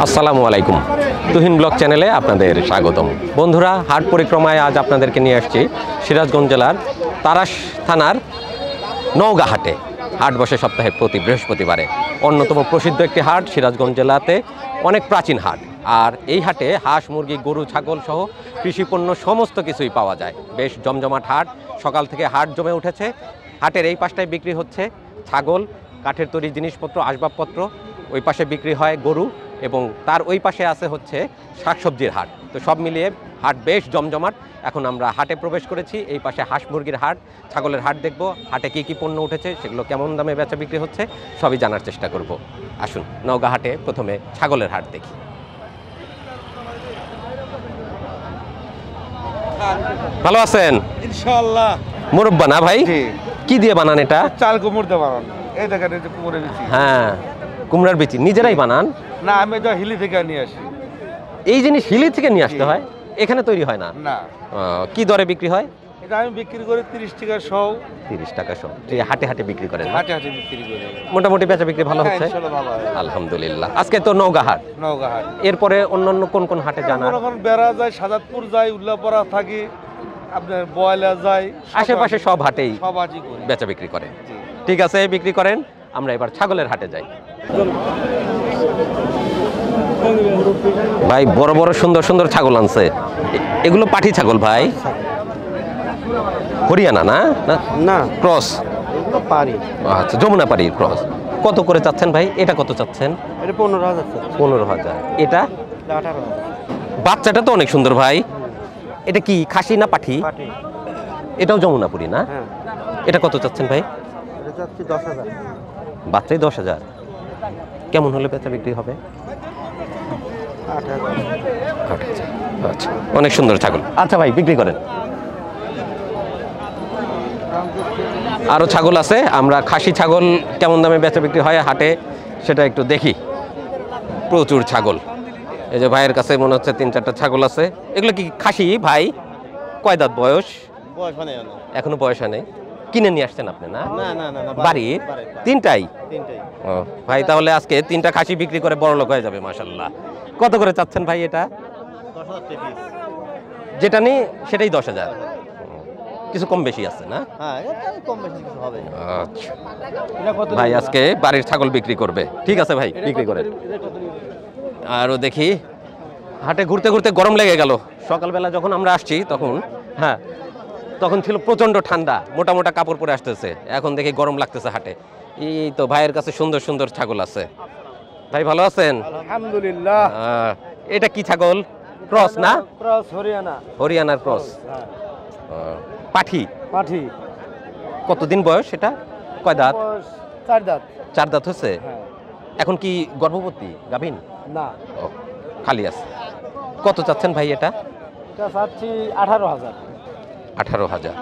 আসসালামু আলাইকুম, তুহিন ব্লগ চ্যানেলে আপনাদের স্বাগতম। বন্ধুরা, হাট পরিক্রমায় আজ আপনাদেরকে নিয়ে আসছি সিরাজগঞ্জ জেলার তারাস থানার নওগাঁ হাটে। হাট বসে সপ্তাহে প্রতি বৃহস্পতিবারে। অন্যতম প্রসিদ্ধ একটি হাট, সিরাজগঞ্জ জেলাতে অনেক প্রাচীন হাট। আর এই হাটে হাঁস, মুরগি, গরু, ছাগল সহ কৃষিপণ্য সমস্ত কিছুই পাওয়া যায়। বেশ জমজমাট হাট, সকাল থেকে হাট জমে উঠেছে। হাটের এই পাশটায় বিক্রি হচ্ছে ছাগল, কাঠের তৈরি জিনিসপত্র, আসবাবপত্র। ওই পাশে বিক্রি হয় গরু এবং তার ওই পাশে আছে হচ্ছে শাকসবজির হাট। তো সব মিলিয়ে হাট বেশ জমজমাট। এখন আমরা হাটে প্রবেশ করেছি। এই পাশে হাঁস মুরগির হাট, ছাগলের হাট দেখব। হাটে কী কী পণ্য উঠেছে, সেগুলো কেমন দামে বেচা বিক্রি হচ্ছে, সবই জানার চেষ্টা করব। আসুন নওগাঁ হাটে প্রথমে ছাগলের হাট দেখি। ভালো আছেন? ইনশাআল্লাহ। মুরব্বা না ভাই? কি দিয়ে বানান এটা? চাল কুমড় দিয়ে বানান। এই দেখেন, এই যে কুমড়ের বিচি। হ্যাঁ, কুমড়ার বিচি নিজেরাই বানান? না, আমি এটা হিলি থেকে নিয়ে আসি। এই জিনিস হিলি থেকে নিয়ে আসতে হয়, এখানে তৈরি হয় না? না। কি দরে বিক্রি হয়? এটা আমি বিক্রি করি 30 টাকা শো। 30 টাকা শো। হাটে হাটে বিক্রি করেন? হাটে হাটে বিক্রি করি। মোটামুটি বেচা বিক্রি ভালো হ্যাঁ, হচ্ছে? ইনশাআল্লাহ ভালো হয়। আলহামদুলিল্লাহ। আজকে তো নওগাঁ হাট। নওগাঁ হাট। এরপরে অন্যান্য কোন কোন হাটে জানা? এখন বেড়া যায়, সাজাদপুর যায়, উল্লাপাড়া থাকি, আপনার বয়লা যায়, আশেপাশে সব হাটেই সব হাটই করি। বেচা বিক্রি করেন? ঠিক আছে, বিক্রি করেন। আমরা এবার ছাগলের হাটে যাই। ভাই বড় বড় সুন্দর সুন্দর ছাগল আনছে। এগুলো পাঠি ছাগল ভাই? হরিয়ানা না? না, ক্রস? পারি। আচ্ছা, যমুনা পাড়ির ক্রস। কত করে চাচ্ছেন ভাই? এটা কত চাচ্ছেন? এটা 15,000। 15,000। এটা 18,000। বাচ্চাটা তো অনেক সুন্দর ভাই। এটা কি খাসি না পাঠি? পাটি। এটাও যমুনাপুরি না? হ্যাঁ। এটা কত চাচ্ছেন ভাই? এটা চাচ্ছি 10,000। বাচ্চাই 10,000। কেমন হলে বেচা বিক্রি হবে? 8,000। 8,000। আচ্ছা, অনেক সুন্দর ছাগল। আচ্ছা ভাই, বিক্রি করেন। আরও ছাগল আছে, আমরা খাসি ছাগল কেমন দামে বেচা বিক্রি হয় হাটে সেটা একটু দেখি। প্রচুর ছাগল। এই যে ভাইয়ের কাছে মনে হচ্ছে 3-4টা ছাগল আছে। এগুলো কি খাসি ভাই? কয় দাঁত বয়স? এখনো বয়স নেই। কিনে নিয়ে আসছেন আপনি না? বাড়ির? তিনটাই? ও ভাই, তাহলে আজকে 3টা খাসি বিক্রি করে বড়লোক হয়ে যাবে মাশাআল্লাহ। কত করে চাচ্ছেন ভাই এটা? 10,000 যেটা নেই সেটাই 10,000। কিছু কম বেশি আছে না? হ্যাঁ, এটা কম বেশি কিছু হবে। আচ্ছা ভাই, আজকে বাড়ির ছাগল বিক্রি করবে। ঠিক আছে ভাই, বিক্রি করেন। আরও দেখি। হাটে ঘুরতে ঘুরতে গরম লেগে গেল। সকালবেলা যখন আমরা আসছি তখন, হ্যাঁ, তখন ছিল প্রচণ্ড ঠান্ডা, মোটা মোটা কাপড় পরে আসতেছে। এখন দেখি গরম লাগতেছে হাটে। এই তো ভাইয়ের কাছে সুন্দর সুন্দর ছাগল আছে। ভাই ভালো আছেন? আলহামদুলিল্লাহ। এটা কি ছাগল? ক্রস না? ক্রস হরিয়ানা। হরিয়ানার ক্রস। পাঠি? পাঠি। কতদিন বয়স এটা? কয় দাঁত? 4 দাঁত। 4 দাঁত হচ্ছে? হ্যাঁ। এখন কি গর্ভবতী গাভীন? না, ও, খালি আছে। কত চাচ্ছেন ভাই এটা? এটা চাচ্ছি 18,000। 18,000।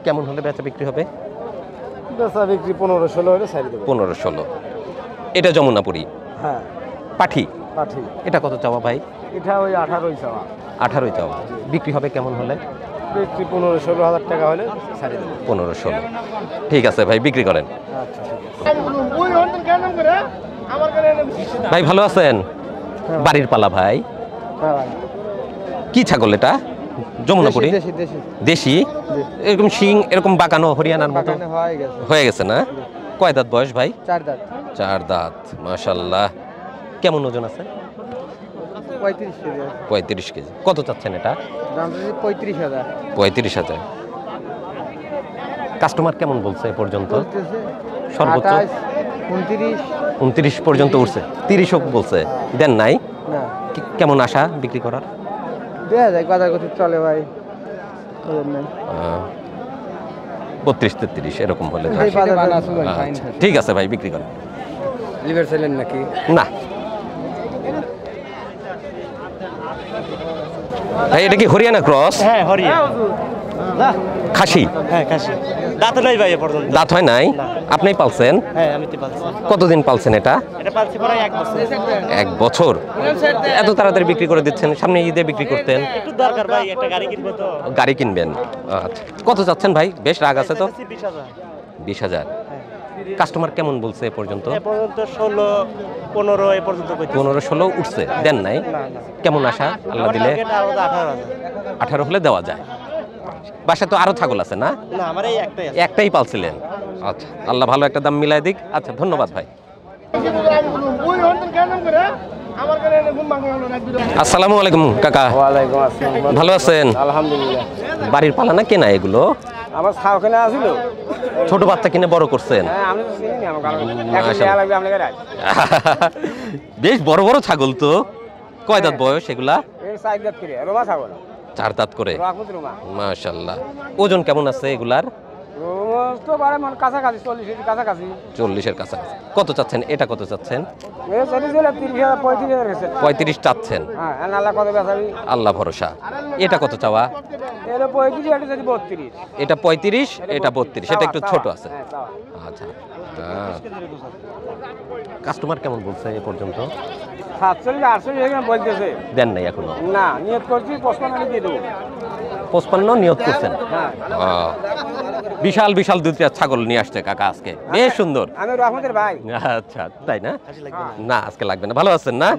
কেমন হলে বেচা বিক্রি হবে? বেচা বিক্রি 15-16 হলে ছাড়ি দেব। 15-16। এটা যমুনাপুরি? হ্যাঁ। পাঠি? পাঠি। এটা কত চাওয়া ভাই? এটা ওই 18 চাওয়া। 18 চাওয়া। বিক্রি হবে কেমন হলে? বিক্রি 15-16 টাকা হলে ছাড়ি দেব। 15-16। ঠিক আছে ভাই, বিক্রি করেন। আচ্ছা, ভাই ভালো আছেন? বাড়ির পালা ভাই? কি ছাগল এটা? যমুনাপুরি? দেশি? এরকম শিং এরকম বাঁকানো হরিয়ানার মতো হয়ে গেছে না? কয় দাঁত বয়স ভাই? 4 দাঁত। 4 দাঁত, মাশাআল্লাহ। কেমন ওজন আছে? 35 কেজি। 35 কেজি। কত চাচ্ছেন এটা? দাম 35,000। 35,000। কাস্টমার কেমন বলছে এ পর্যন্ত? সর্বোচ্চ 29 পর্যন্ত উঠছে। 30ও বলছে। দেন নাই? না। কেমন আশা বিক্রি করার? দেয়া যায়, বাজার করতে চলে ভাই। 32-33 এরকম হলে। ঠিক আছে ভাই, বিক্রি করেন। লিভার ছিলেন নাকি? না। ভাই এটা কি হরিয়ানা ক্রস? হ্যাঁ হরিয়া খাসি? হ্যাঁ খাসি দাঁত নাই ভাই এ পর্যন্ত দাঁত হয় নাই? আপনিই পালছেন? হ্যাঁ আমি তো পালছি কতদিন পালছেন এটা? এটা পালছি প্রায় 1 বছর 1 বছর। এত তাড়াতাড়ি বিক্রি করে দিচ্ছেন, সামনে ঈদে বিক্রি করতেন। একটু দরকার ভাই একটা গাড়ি কিনবো তো গাড়ি কিনবেন? আচ্ছা, কত চাচ্ছেন ভাই? বেশ রাগ আছে তো। 20,000 20,000। কাস্টমার কেমন বলছে এ পর্যন্ত? এ পর্যন্ত 16 15 এ পর্যন্ত কইতেছে 15-16 উঠছে, দেন নাই? না না কেমন আশা আল্লাহ দিলে? 18,000 18 হলে দেওয়া যায়। বাসায় তো আরো ছাগল আছে না? না আমার এই একটাই আছে একটাই পালছিলেন? আচ্ছা, আল্লাহ ভালো একটা দাম মিলাই দিক। আচ্ছা, ধন্যবাদ ভাই। আসসালামু আলাইকুম কাকা। ওয়ালাইকুম আসসালাম। ভালো আছেন? আলহামদুলিল্লাহ। বাড়ির পালা না কেনা এগুলো? আমার ছাও কেনা আছিল। ছোট বাচ্চা কিনে বড় করছেন? হ্যাঁ আমি তো চিনি না আমার কারণ এখন মাশাআল্লাহ। দেয়া লাগবে আপনাকে রাখ। বেশ বড় বড় ছাগল তো। কয় দাঁত বয়স এগুলা? এই সাইড দাঁত করে রোমা ছাগল। 4 দাঁত করে। রাখমত রোমা। মাশাআল্লাহ। ওজন কেমন আছে এগুলার? রোমা তো বারে মন কাছাকাছি 40 এর কাছাকাছি। 40 এর কাছাকাছি। কত চাচ্ছেন? এটা কত চাচ্ছেন? এই 40 30,000 35,000 গেছে। 35 চাচ্ছেন? হ্যাঁ আল্লাহ কত বেচাবি? আল্লাহ ভরসা। এটা কত চাওয়া? এলো 35 এটা যদি 32। এটা 35, এটা 32। সেটা একটু ছোট আছে। হ্যাঁ চাওয়া। আচ্ছা। কাস্টমার কেমন বলছে এ পর্যন্ত? 47 48 এখানে বলতেছে। দেন নাই এখনো? না নিয়ত করছি 55 আমি দিয়ে দেব। 55 নিয়ত করছেন? হ্যাঁ বিশাল বিশাল দুইটা ছাগল নিয়ে আসছে কাকা আজকে, বেশ সুন্দর। আমি রহমতের ভাই। আচ্ছা, তাই না? না আজকে লাগবে না। ভালো আছেন না?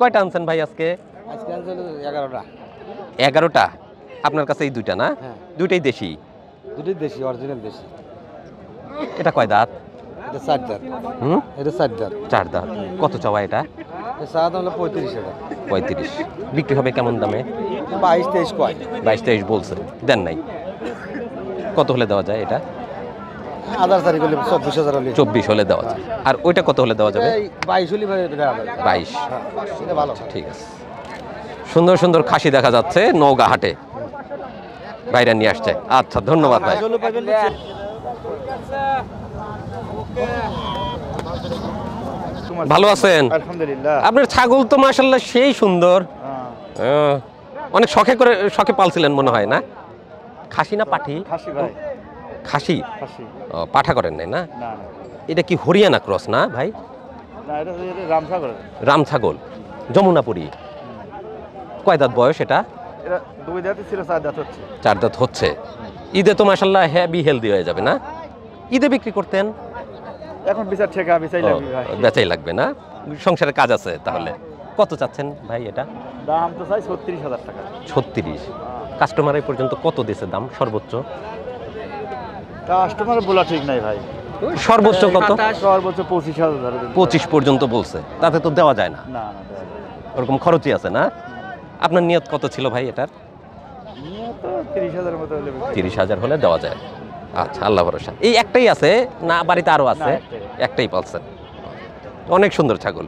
কয়টা আনছেন ভাই আজকে? আজকে আনছিল 11টা। 11টা। আপনার কাছে এই দুইটা না? হ্যাঁ। দুইটাই দেশি? দুটোই দেশি অরিজিনাল দেশি। এটা কয় দাঁত? এটা 4 দাঁত। হুম, এটা 4 দাঁত। 4 দাঁত। কত চাওয়া এটা? এটা সাদা দাম হলো 35 টাকা। 35। বিক্রি হবে কেমন দামে? 22 23 কয়। 22-23 বলছে, দেন নাই। কত হলে দেওয়া যায় এটা? আধার তারিখ হলে 24,000 হলে। 24 হলে দেওয়া যায়। আর ওইটা কত হলে দেওয়া যাবে? এই 22 হলে ভাই এটা আধার। 22। এটা ভালো। ঠিক আছে। সুন্দর সুন্দর খাসি দেখা যাচ্ছে নওগাঁ হাটে, বাইরে নিয়ে আসছে। আচ্ছা, ধন্যবাদ ভাই। ভালো আছেন? আলহামদুলিল্লাহ। আপনার ছাগল তো মাশাআল্লাহ সেই সুন্দর। অনেক শখে পালছিলেন মনে হয় না? খাসি না পাঠি? খাসি ভাই। খাসি? খাসি। ও, পাঠা করেন নাই না? না এটা কি হরিয়ানা ক্রস না ভাই? না এটা রামসাগর। রাম ছাগল, যমুনাপুরি। কয় দাঁত বয়স এটা? এটা 2 দাঁতই ছিল 4 দাঁত হচ্ছে। 4 দাঁত হচ্ছে। ঈদে তো মাশাআল্লাহ হেভি হেলদি হয়ে যাবে না? ঈদে বিক্রি করতেন? এখন বিচার ঠেকা বিচাই লাগবে ভাই। বেচাই লাগবে না? সংসারে কাজ আছে তাহলে। কত চাচ্ছেন ভাই এটা? দাম তো চাই 36,000 টাকা। 36। কাস্টমার এই পর্যন্ত কত দিয়েছে দাম সর্বোচ্চ? কাস্টমার বলা ঠিক নাই ভাই। সর্বোচ্চ কত? সর্বোচ্চ 25,000। 25 পর্যন্ত বলছে, তাতে তো দেওয়া যায় না। না না দেওয়া যাবে না। ওরকম খরচই আছে না? আপনার নিয়ত কত ছিল ভাই এটার? নিয়ে তো 30,000 মতো হলে বিক্রি। 30,000 হলে দেওয়া যায়। আচ্ছা, আল্লাহ ভরসা। এই একটাই আছে না বাড়িতে আরো আছে? না, একটাই পালছেন। অনেক সুন্দর ছাগল।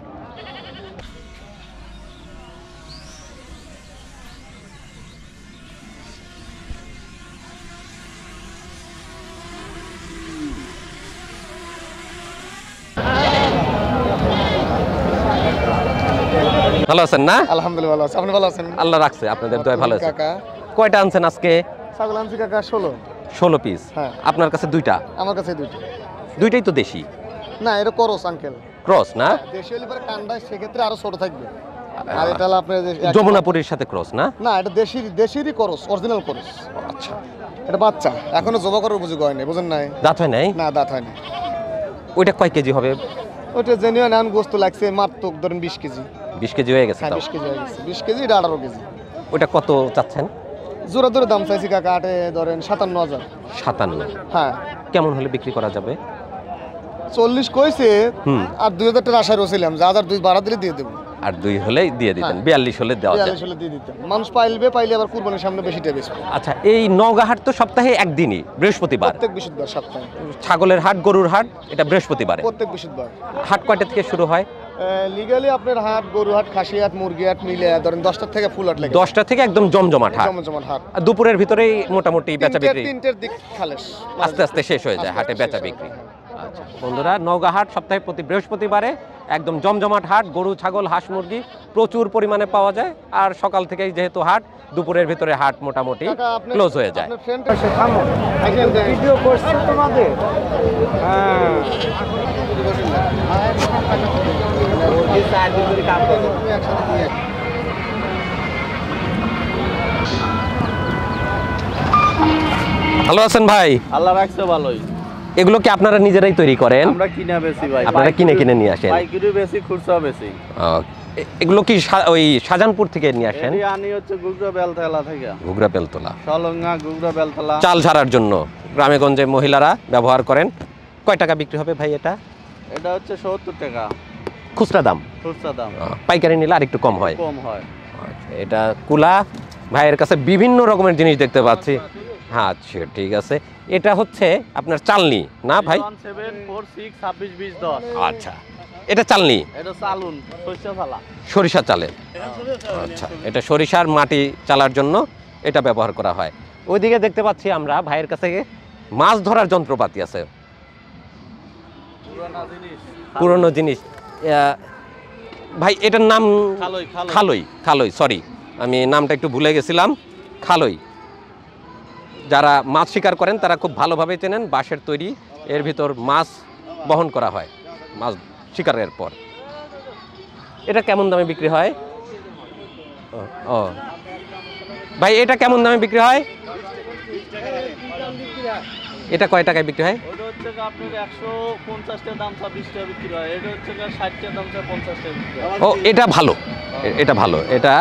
ভালো আছেন না? আলহামদুলিল্লাহ ভালো আছি। আপনি ভালো আছেন? আল্লাহ রাখছে, আপনাদের দয়া ভালো আছে। কাকা কয়টা আনছেন আজকে? ছাগল আনছি কাকা 16। 16 পিস। হ্যাঁ। আপনার কাছে দুইটা? আমার কাছে দুটো। দুইটাই তো দেশি না এটা করস আঙ্কেল। ক্রস না? দেশি হলে পরে কান্ডা সেক্ষেত্রে আরো ছোট থাকবে। আর এটা হলো আপনার যমুনাপুরীর সাথে ক্রস না? না এটা দেশিরই করস অরিজিনাল করস। আচ্ছা, এটা বাচ্চা এখনো জবা করার উপযোগ হয় নাই বুঝেন নাই? দাঁত হয় নাই? না দাঁত হয় না। ওইটা কয় কেজি হবে? ওইটা জেনুইন নান গোস্ত লাগছে মাত্র ধরেন 20 কেজি। 20 কেজি হয়ে গেছে হ্যাঁ তাও। 20 কেজি হয়ে গেছে। 20 কেজি এটা 18 কেজি। ওইটা কত চাচ্ছেন? জোড়া ধরে দাম চাইছি কাকা আটে ধরেন 57,000। 57। হ্যাঁ কেমন হলে বিক্রি করা যাবে? 40 কইছে হুম। আর 2,000 টাকা আশায় রয়েছিলাম যা 2 বাড়া দিলে দিয়ে দেবো। আর 2 হলেই দিয়ে দিতেন, 42 হলে দেওয়া যায়। 42 হলে দিয়ে দিতাম। মানুষ পাইলে আবার কুরবানির সামনে বেশি টাকা বেচবে। আচ্ছা, এই নওগাঁ হাট তো সপ্তাহে একদিনই, বৃহস্পতিবার। প্রত্যেক বৃহস্পতিবার সপ্তাহে। ছাগলের হাট, গরুর হাট এটা বৃহস্পতিবারে। প্রত্যেক বৃহস্পতিবার। হাট কয়টা থেকে শুরু হয়? লিগালি আপনার হাট গরু হাট খাসি হাট মুরগি হাট মিলে ধরেন 10টা থেকে ফুল হাট লাগে। 10টা থেকে একদম জমজমাট হাট। জমজমাট হাট। আর দুপুরের ভিতরেই মোটামুটি বেচা বিক্রি 3টের দিক খালেস। আস্তে আস্তে শেষ হয়ে যায় হাটে বেচা বিক্রি। আচ্ছা বন্ধুরা, নওগাঁ হাট সপ্তাহে প্রতি বৃহস্পতিবারে একদম জমজমাট হাট। গরু ছাগল হাঁস মুরগি প্রচুর পরিমাণে পাওয়া যায়। আর সকাল থেকেই যেহেতু হাট, দুপুরের ভিতরে হাট মোটামুটি ক্লোজ হয়ে যায়। আপনার ফ্রেন্ড ভিডিও করছে তোমাদের ভালো আছেন ভাই? আল্লাহ রাখছে ভালোই। এগুলো কি আপনারা নিজেরাই তৈরি করেন? আমরা কিনা বেশি ভাই। আপনারা কিনে নিয়ে আসেন? পাইকারি বেশি, খুচরা বেশি। এগুলো কি ওই শাহজাহানপুর থেকে নিয়ে আসেন? এটি আনি হচ্ছে গুগরা বেলতলা থেকে। ঘুগরা বেলতলা, সলঙ্গা গুগরা বেলতলা। চাল ঝাড়ার জন্য গ্রামে গঞ্জে মহিলারা ব্যবহার করেন। কয় টাকা বিক্রি হবে ভাই এটা? এটা হচ্ছে 70 টাকা খুচরা দাম। খুচরা দাম। পাইকারি নিলে আরেকটু কম হয়। কম হয়। আচ্ছা, এটা কুলা ভাইয়ের কাছে বিভিন্ন রকমের জিনিস দেখতে পাচ্ছি। হ্যাঁ আচ্ছা ঠিক আছে। এটা হচ্ছে আপনার চালনি না ভাই? 1746262010। আচ্ছা, এটা চালনি, এটা চালুন সরিষা চালা। সরিষা চালের। আচ্ছা, এটা সরিষার মাটি চালার জন্য এটা ব্যবহার করা হয়। ওইদিকে দেখতে পাচ্ছি আমরা ভাইয়ের কাছে মাছ ধরার যন্ত্রপাতি আছে, পুরনো জিনিস। ভাই এটার নাম খালই। খালই, সরি আমি নামটা একটু ভুলে গেছিলাম। খালই, যারা মাছ শিকার করেন তারা খুব ভালোভাবে চেনেন। বাঁশের তৈরি, এর ভিতর মাছ বহন করা হয় মাছ শিকারের পর। এটা কেমন দামে বিক্রি হয়? ও ভাই এটা কেমন দামে বিক্রি হয়? এটা কয় টাকায় বিক্রি হয়? ওটা হচ্ছে আপনার 150 টাকা দাম 20 টাকা বিক্রি হয়। এটা হচ্ছে 60 টাকা দাম 50 টাকা বিক্রি হয়। ও এটা ভালো, এটা ভালো। এটা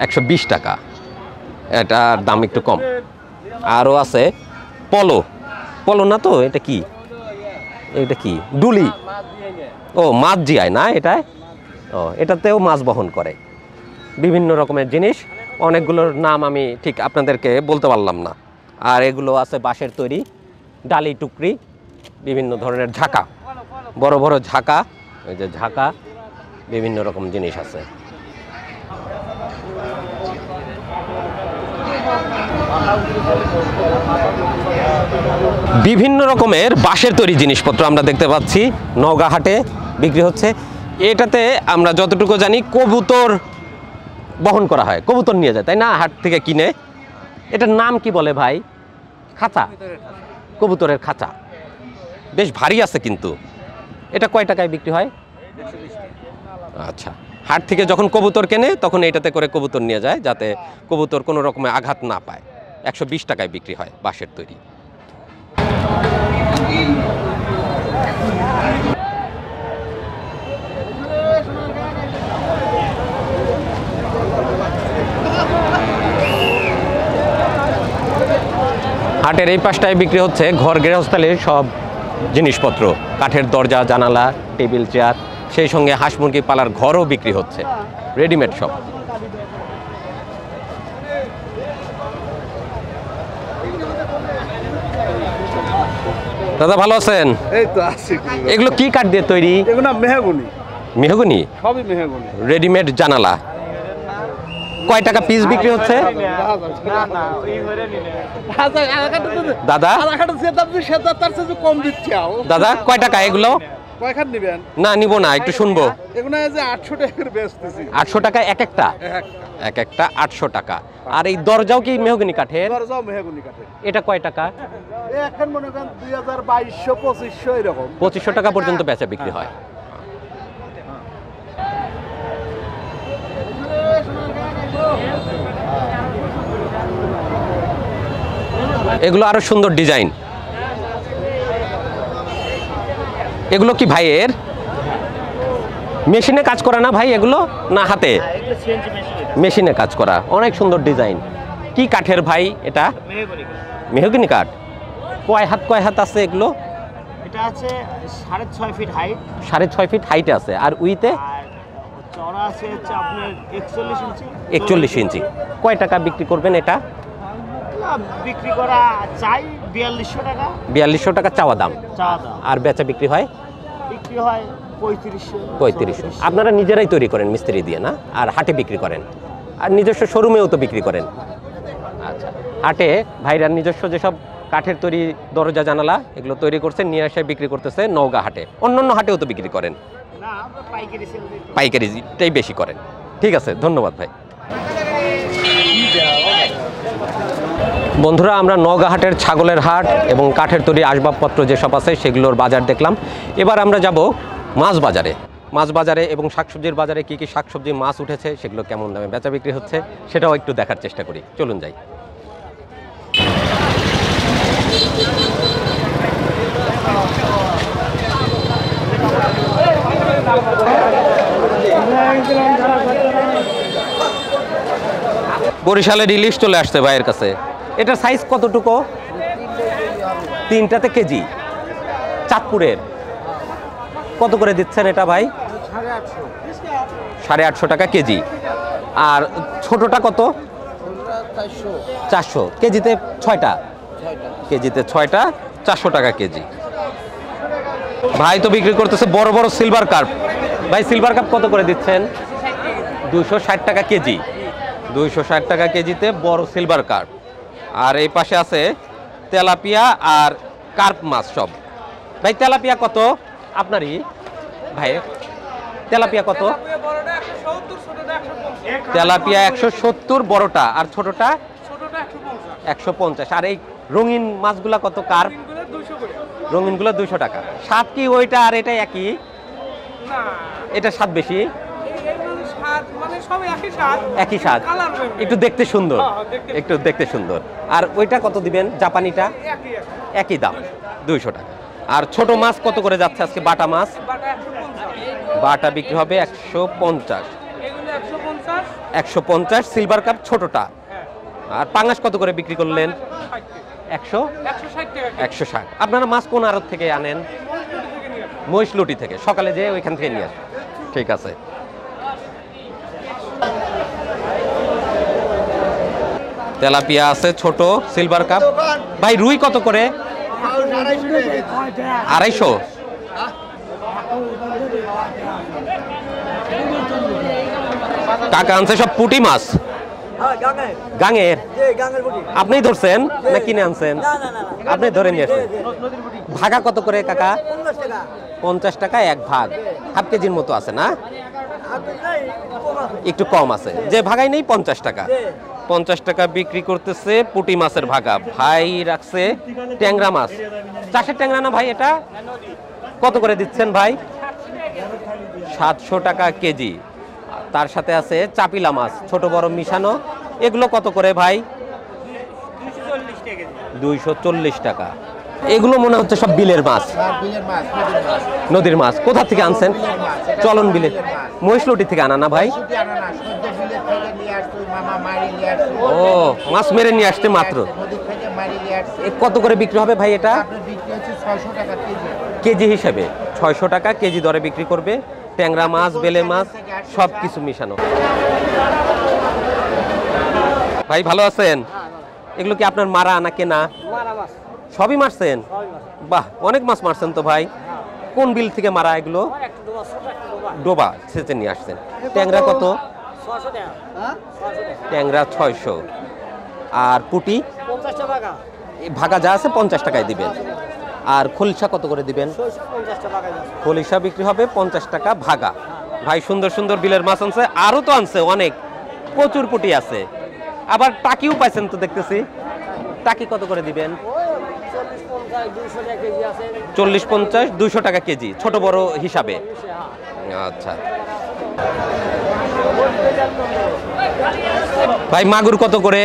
120 টাকা, এটার দাম একটু কম। আরও আছে পলো। পলো না তো, এটা কি? এটা কি? ডুলি। ও মাছ জিয়ায় না এটায়? ও এটাতেও মাছ বহন করে। বিভিন্ন রকমের জিনিস, অনেকগুলোর নাম আমি ঠিক আপনাদেরকে বলতে পারলাম না। আর এগুলো আছে বাঁশের তৈরি, ডালি টুকরি, বিভিন্ন ধরনের ঝাঁকা, বড় বড় ঝাঁকা, এই যে ঝাঁকা, বিভিন্ন রকম জিনিস আছে। বিভিন্ন রকমের বাঁশের তৈরি জিনিসপত্র আমরা দেখতে পাচ্ছি নওগাঁ হাটে বিক্রি হচ্ছে। এটাতে আমরা যতটুকু জানি কবুতর বহন করা হয়, কবুতর নিয়ে যায় তাই না হাট থেকে কিনে। এটার নাম কি বলে ভাই? খাঁচা, কবুতরের খাঁচা। বেশ ভারী আছে কিন্তু। এটা কয় টাকায় বিক্রি হয়? আচ্ছা, হাট থেকে যখন কবুতর কেনে তখন এটাতে করে কবুতর নিয়ে যায় যাতে কবুতর কোনো রকমের আঘাত না পায়। 120 টাকায় বিক্রি হয় বাঁশের তৈরি। হাটের এই পাশটায় বিক্রি হচ্ছে ঘর গৃহস্থালির সব জিনিসপত্র, কাঠের দরজা, জানালা, টেবিল, চেয়ার, সেই সঙ্গে হাঁস মুরগি পালার ঘরও বিক্রি হচ্ছে, রেডিমেড সব। দাদা ভালো আছেন? এই তো আছি। এগুলো কি কাঠ দিয়ে তৈরি? এগুলো মেহগনি, মেহগনি, সবই মেহগনি। রেডিমেড জানালা। কয় টাকা পিস বিক্রি হচ্ছে দাদা? কম দিচ্ছি। দাদা কয় টাকা এগুলো? কয়খান নিবেন? না নিব না, একটু শুনবো। এগুলো যে 800 টাকার বেচতেছি। 800 টাকা এক একটা? এক একটা 800 টাকা। আর এই দরজাও কি মেহগনি কাঠের? দরজাও মেহগনি কাঠের। এটা কয় টাকা? এখন মনে করেন 2200 2500 এরকম। 2500 টাকা পর্যন্ত বেচা বিক্রি হয়। এগুলো আরো সুন্দর ডিজাইন। এগুলো কি ভাইয়ের মেশিনে কাজ করা না ভাই এগুলো, না হাতে? মেশিনে কাজ করা, অনেক সুন্দর ডিজাইন। কি কাঠের ভাই এটা? মেহগনি কাঠ। কয় হাত আছে এগুলো? এটা আছে 6.5 ফিট হাইট। 6.5 ফিট হাইটে আছে। আর উইতে? আর চওড়া আছে হচ্ছে আপনার 41 ইঞ্চি। 41 ইঞ্চি। কয় টাকা বিক্রি করবেন এটা? বিক্রি করা চাই 4200 টাকা। 4200 টাকা চাওয়া দাম। চাওয়া দাম। আর বেচা বিক্রি হয়? বিক্রি হয় 3500। 3500। আপনারা নিজেরাই তৈরি করেন মিস্ত্রি দিয়ে না? আর হাটে বিক্রি করেন? আর নিজস্ব শোরুমেও তো বিক্রি করেন? আচ্ছা, হাটে ভাইরা নিজস্ব যেসব কাঠের তৈরি দরজা জানালা এগুলো তৈরি করছেন, নিয়ে এসে বিক্রি করতেছে নওগাঁ হাটে। অন্যান্য হাটেও তো বিক্রি করেন? না, আমরা পাইকারি সেল দিই। পাইকারিটাই বেশি করেন। ঠিক আছে, ধন্যবাদ ভাই। বন্ধুরা, আমরা নওগাঁ হাটের ছাগলের হাট এবং কাঠের তৈরি আসবাবপত্র যেসব আছে সেগুলোর বাজার দেখলাম। এবার আমরা যাব মাছ বাজারে। মাছ বাজারে এবং শাকসবজির বাজারে কী কী শাকসবজি মাছ উঠেছে, সেগুলো কেমন দামে বেচা বিক্রি হচ্ছে সেটাও একটু দেখার চেষ্টা করি। চলুন যাই। বরিশালের ইলিশ চলে আসছে ভাইয়ের কাছে। এটার সাইজ কতটুকু? 3টাতে কেজি। চাঁদপুরের কত করে দিচ্ছেন এটা ভাই? 850 টাকা কেজি। আর ছোটটা কত? 400। কেজিতে 6টা? কেজিতে 6টা, 400 টাকা কেজি। ভাই তো বিক্রি করতেছে বড় বড় সিলভার কার্প। ভাই সিলভার কাপ কত করে দিচ্ছেন? 260 টাকা কেজি। 260 টাকা কেজিতে বড় সিলভার কার্প। আর এই পাশে আছে তেলাপিয়া আর কার্প মাছ সব। ভাই তেলাপিয়া কত আপনারই? ভাই তেলাপিয়া কত? তেলাপিয়া 170 বড়টা, আর ছোটটা 150। আর এই রঙিন মাছগুলা কত? কার্প রঙিনগুলো 200 টাকা। স্বাদ কি ওইটা আর এটা একই? এটা স্বাদ বেশি? একই স্বাদ, একটু দেখতে সুন্দর, একটু দেখতে সুন্দর। আর ওইটা কত দিবেন জাপানিটা? একই দাম, 200 টাকা। আর ছোট মাছ কত করে যাচ্ছে আজকে? বাটা মাছ বাটা বিক্রি হবে 150। 150 সিলভার কাপ ছোটটা। আর পাঙাশ কত করে বিক্রি করলেন? 160। আপনারা মাছ কোন আড়ত থেকে আনেন? মহিষলুটি থেকে। সকালে যেয়ে ওইখান থেকে নিয়ে আসেন। ঠিক আছে। তেলাপিয়া আছে ছোট সিলভার কাপ। ভাই রুই কত করে? 250। কাকা আনছে সব পুঁটি মাছ। গাঙের? আপনি ধরছেন না কিনে আনছেন? আপনি ধরে নিয়ে আসছেন। ভাগা কত করে কাকা? 50 টাকা এক ভাগ। হাফ কেজির মতো আছে না? একটু কম আছে। যে ভাগাই নেই 50 টাকা। 50 টাকা বিক্রি করতেছে পুঁটি মাছের ভাগা। ভাই রাখছে ট্যাংরা মাছ। চাষের ট্যাংরা না ভাই এটা? কত করে দিচ্ছেন ভাই? 700 টাকা কেজি। তার সাথে আছে চাপিলা মাছ, ছোট বড় মিশানো। এগুলো কত করে ভাই? 240 টাকা। এগুলো মনে হচ্ছে সব বিলের মাছ, নদীর মাছ। কোথা থেকে আনছেন? চলন বিলের। মহিষলুটি থেকে আনা না ভাই? ও, মাছ মেরে নিয়ে আসছে মাত্র। কত করে বিক্রি হবে ভাই এটা? কেজি হিসেবে 600 টাকা কেজি দরে বিক্রি করবে। ট্যাংরা মাছ, বেলে মাছ সব কিছু মিশানো। ভাই ভালো আছেন? এগুলো কি আপনার মারা না কেনা? সবই মারছেন? বাহ, অনেক মাছ মারছেন তো ভাই। কোন বিল থেকে মারা এগুলো? ডোবা সেচে নিয়ে আসছেন। ট্যাংরা কত? ট্যাংরা 600। আর পুটি ভাগা যা আছে 50 টাকায় দিবেন। আর খলিশা কত করে দিবেন? খলিশা বিক্রি হবে 50 টাকা ভাগা। ভাই সুন্দর সুন্দর বিলের মাছ আনছে, আরো তো আনছে অনেক, প্রচুর পুটি আছে। আবার টাকিও পাইছেন তো দেখতেছি। টাকি কত করে দিবেন? 40-50, 200 টাকা কেজি, ছোট বড় হিসাবে। আচ্ছা ভাই মাগুর কত করে?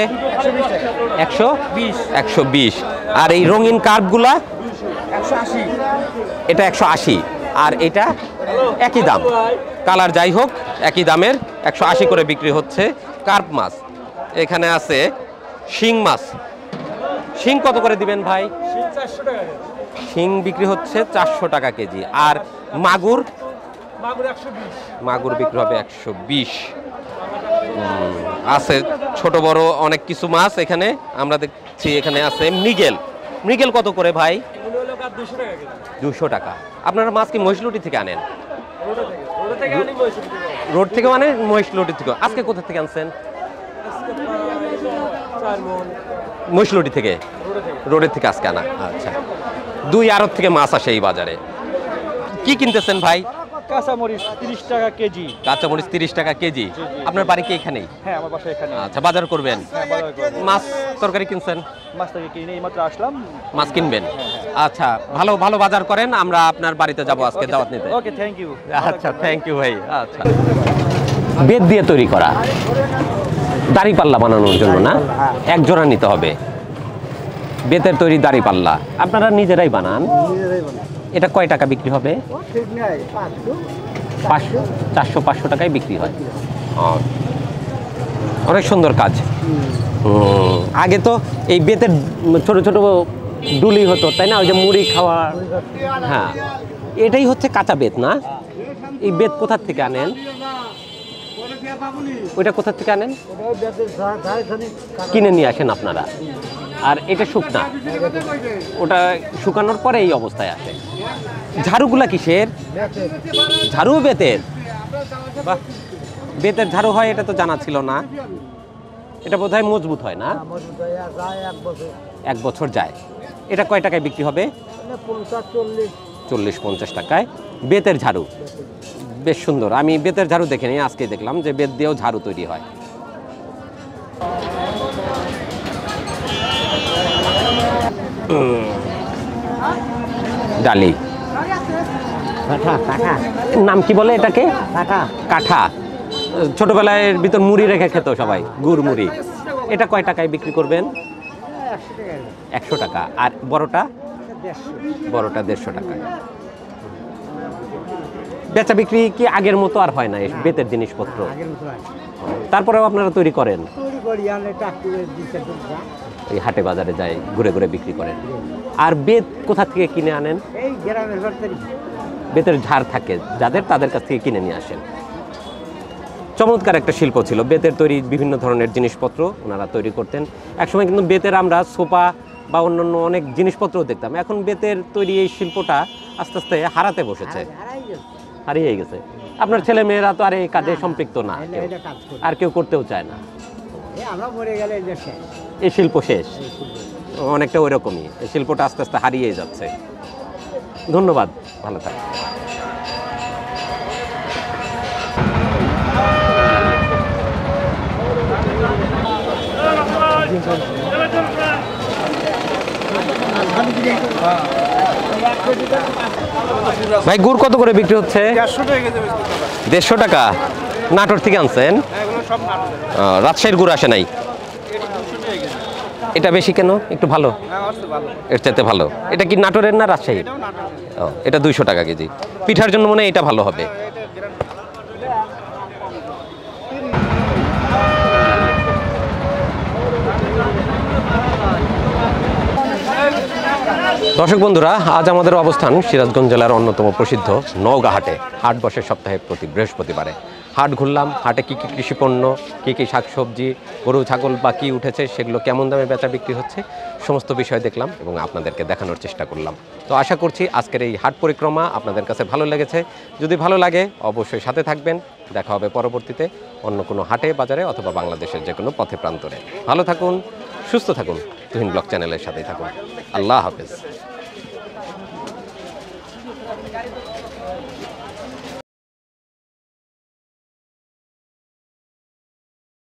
120। আর এই রঙিন কার্পগুলা? 180। এটা 180। আর এটা একই দাম, কালার যাই হোক একই দামের 180 করে বিক্রি হচ্ছে কার্প মাছ। এখানে আছে শিং মাছ। শিং কত করে দিবেন ভাই? শিং বিক্রি হচ্ছে 400 টাকা কেজি। আর মাগুর? মাগুর বিক্রি হবে 120। আছে ছোট বড় অনেক কিছু মাছ এখানে আমরা দেখছি। এখানে আছে মৃগেল। মৃগেল কত করে ভাই? 200 টাকা। আপনারা মাছ কি মহিষলুটি থেকে আনেন? রোড থেকে মানে মহিষলুটি থেকে। আজকে কোথা থেকে আনছেন? মহিষলুটি থেকে, রোডের থেকে আজকে আনা। আচ্ছা, 2 আড়ত থেকে মাছ আসে এই বাজারে। কি কিনতেছেন ভাই? কাঁচামরিচ 30 টাকা কেজি। কাঁচামরিচ 30 টাকা কেজি। আপনার বাড়ি কি এখানেই? হ্যাঁ, আমার বাসা এখানে। আচ্ছা, বাজার করবেন? হ্যাঁ, বাজার করব। মাছ তরকারি কিনছেন? মাছ থেকে কিনে এইমাত্র আসলাম। মাছ কিনবেন? আচ্ছা, ভালো ভালো বাজার করেন, আমরা আপনার বাড়িতে যাব আজকে দাওয়াত নিতে। ওকে, থ্যাংক ইউ। আচ্ছা, থ্যাংক ইউ ভাই। আচ্ছা, বেত দিয়ে তৈরি করা দাড়িপাল্লা বানানোর জন্য না? এক জোড়া নিতে হবে বেতের তৈরি দাড়িপাল্লা। আপনারা নিজেরাই বানান? এটা কয় টাকা বিক্রি হবে? 400-500 টাকায় বিক্রি হয়। অনেক সুন্দর কাজ। আগে তো এই বেতের ছোট ছোট ডুলি হতো, তাই না? ওই যে মুড়ি খাওয়া। হ্যাঁ, এটাই হচ্ছে কাঁচা বেত না? এই বেত কোথা থেকে আনেন? ওইটা কোথা থেকে আনেন? কিনে নিয়ে আসেন আপনারা। আর এটা শুকনা, ওটা শুকানোর পরে এই অবস্থায় আসে। ঝাড়ুগুলা কিসের? ঝাড়ু বেতের? বাহ, বেতের ঝাড়ু হয়, এটা তো জানা ছিল না। এটা বোধহয় মজবুত হয় না? 1 বছর যায়। এটা কয় টাকায় বিক্রি হবে? 40-50 টাকায় বেতের ঝাড়ু। বেশ সুন্দর। আমি বেতের ঝাড়ু দেখিনি, আজকে দেখলাম যে বেত দিয়েও ঝাড়ু তৈরি হয়। ডালি নাম কি বলে এটাকে? কাঠা। ছোটবেলায় ভিতর মুড়ি রেখে খেত সবাই, গুড় মুড়ি। এটা কয় টাকায় বিক্রি করবেন? 100 টাকা। আর বড়টা? বড়টা 150 টাকায়। বেচা বিক্রি কি আগের মতো আর হয় না এই বেতের জিনিসপত্র? তারপরেও আপনারা তৈরি করেন? এই হাটে বাজারে যায়, ঘুরে ঘুরে বিক্রি করেন। আর বেত কোথা থেকে কিনে আনেন? বেতের ঝাড় থাকে যাদের, তাদের কাছ থেকে কিনে নিয়ে আসেন। চমৎকার একটা শিল্প ছিল বেতের তৈরি। বিভিন্ন ধরনের জিনিসপত্র ওনারা তৈরি করতেন। একসময় কিন্তু বেতের আমরা সোফা বা অন্যান্য অনেক জিনিসপত্রও দেখতাম। এখন বেতের তৈরি এই শিল্পটা আস্তে আস্তে হারাতে বসেছে, হারিয়ে গেছে। আপনার ছেলে মেয়েরা তো আর এই কাজে সম্পৃক্ত না, আর কেউ করতেও চায় না। এই শিল্প শেষ, অনেকটা ওই রকমই। এই শিল্পটা আস্তে আস্তে হারিয়ে যাচ্ছে। ধন্যবাদ, ভালো থাকবেন। ভাই, গুড় কত করে বিক্রি হচ্ছে? 150 টাকা। নাটোর থেকে আনছেন? রাজশাহীর গুড় আসে নাই? এটা বেশি কেন? একটু ভালো, এর চাইতে ভালো। এটা কি নাটোরের না রাজশাহীর? এটা 200 টাকা কেজি। পিঠার জন্য মনে হয় এটা ভালো হবে। দর্শক বন্ধুরা, আজ আমাদের অবস্থান সিরাজগঞ্জ জেলার অন্যতম প্রসিদ্ধ নওগাঁ হাটে। হাট বসে সপ্তাহে প্রতি বৃহস্পতিবারে। হাট ঘুরলাম, হাটে কী কী কৃষিপণ্য, কী কী শাকসবজি, গরু ছাগল বা কী উঠেছে, সেগুলো কেমন দামে বেচা বিক্রি হচ্ছে, সমস্ত বিষয় দেখলাম এবং আপনাদেরকে দেখানোর চেষ্টা করলাম। তো আশা করছি আজকের এই হাট পরিক্রমা আপনাদের কাছে ভালো লেগেছে। যদি ভালো লাগে অবশ্যই সাথে থাকবেন। দেখা হবে পরবর্তীতে অন্য কোনো হাটে, বাজারে অথবা বাংলাদেশের যে কোনো পথে প্রান্তরে। ভালো থাকুন, সুস্থ থাকুন, তুহিন ব্লগ চ্যানেলের সাথেই থাকুন। আল্লাহ হাফেজ।